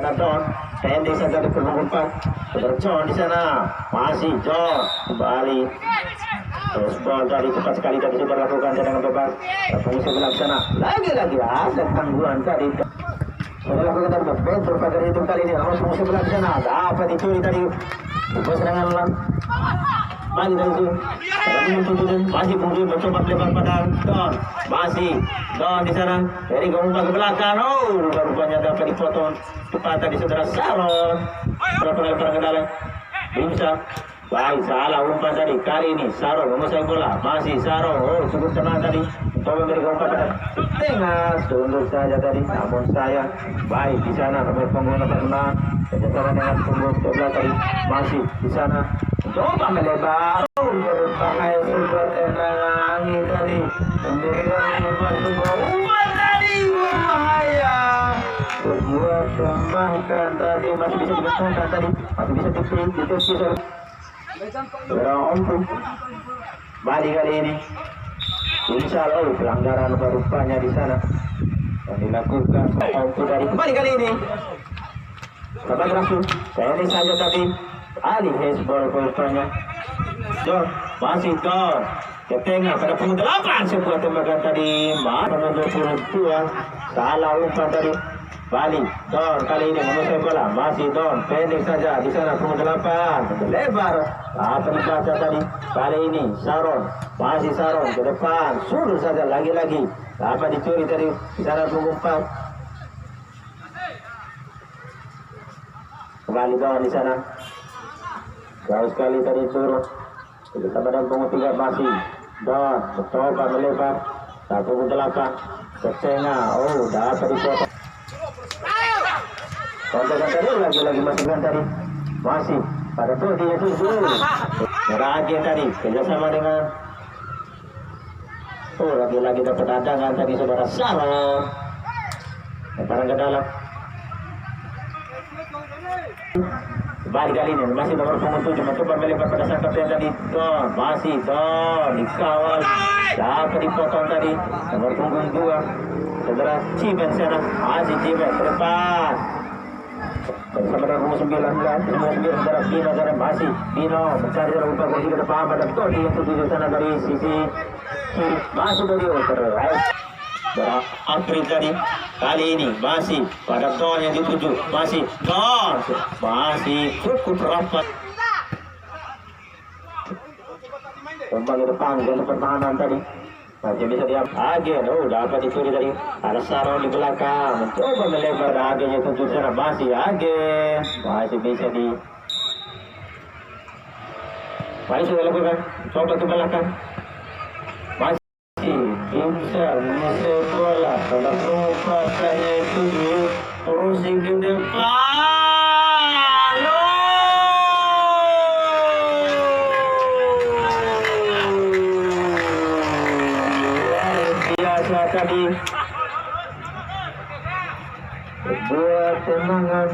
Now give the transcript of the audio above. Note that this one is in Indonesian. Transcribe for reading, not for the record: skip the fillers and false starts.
Don, pendek saja di punggung empat. John di sana, masih John kembali. Terus ball tadi cepat sekali tadi sudah lakukan tendangan bebas. Punggung sebelah sana, lagi-lagi ada tangguhan tadi. Sudah lakukan tadi bentur pada hitung kali ini. Langsung punggung sebelah di sana, dapat dicuri tadi. Serangan ulang. Masih dari situ, masih mungkin mencoba lebar pada Don, masih Don di sana dari umpan ke belakang. Oh, rupanya dapat dipotong tepat tadi saudara Saron. Berapa kali perang bisa. Baik, salah umpan tadi. Kali ini Saron menguasai bola, masih Saron. Oh, cukup tenang tadi. Coba memberikan umpan pada tengah, tunduk saja tadi. Namun saya baik di sana nomor punggung nomor 6. Kejaran dengan punggung sebelah tadi masih di sana. Coba melebar. Berbahaya super tenang angin tadi. Memberikan umpan tadi berbahaya. Berbuat kembangkan tadi masih bisa dibentangkan tadi. Masih bisa ditepsi. Berompu. Balik kali ini. Insya Allah pelanggaran rupanya di sana yang dilakukan untuk dari kembali kali ini. Sahabat langsung, ini saja tadi alih hezbol rupanya. Don masih Don ke tengah pada punggung 8 sebuah tembakan tadi menuju punggung 2. Salah umpan tadi. Balik Don kali ini menguasai bola, masih Don pendek saja di sana punggung 8 lebar apa dibaca tadi. Kali ini Saron, masih Saron ke depan, suruh saja lagi-lagi apa dicuri tadi di sana punggung 4. Kembali Don di sana jauh sekali tadi turun kita pada punggung 3 masih Don mencoba melebar punggung 8 ke tengah. Oh dapat dipotong. Kontak tadi lagi-lagi masukkan tadi masih pada posisi 7. Meragi tadi kerjasama dengan lagi-lagi dapat adangan tadi saudara Saron. Lemparan ke dalam. Balik kali ini masih nomor punggung 7 mencoba melebar pada sang kapten tadi Don, masih Don dikawal dapat dipotong tadi nomor punggung 2 saudara Ciben sana, masih Ciben ke depan bersama dengan punggung 9 saudara Bino sana, masih Bino mencari jalan umpan ke depan pada Todi yang tujuh sana dari sisi kiri masuk dari right. Akhir tadi kali ini masih pada Don yang dituju, masih Don masih cukup rapat umpan ke depan dan pertahanan tadi masih bisa diam agen. Oh dapat dicuri tadi ada Saron di belakang mencoba melebar agen yang tuju sana, masih agen masih bisa di masih sudah lakukan coba ke belakang bisa mengisi bola pada lupakannya itu terusing ke depan. Biasa tadi buat tenangan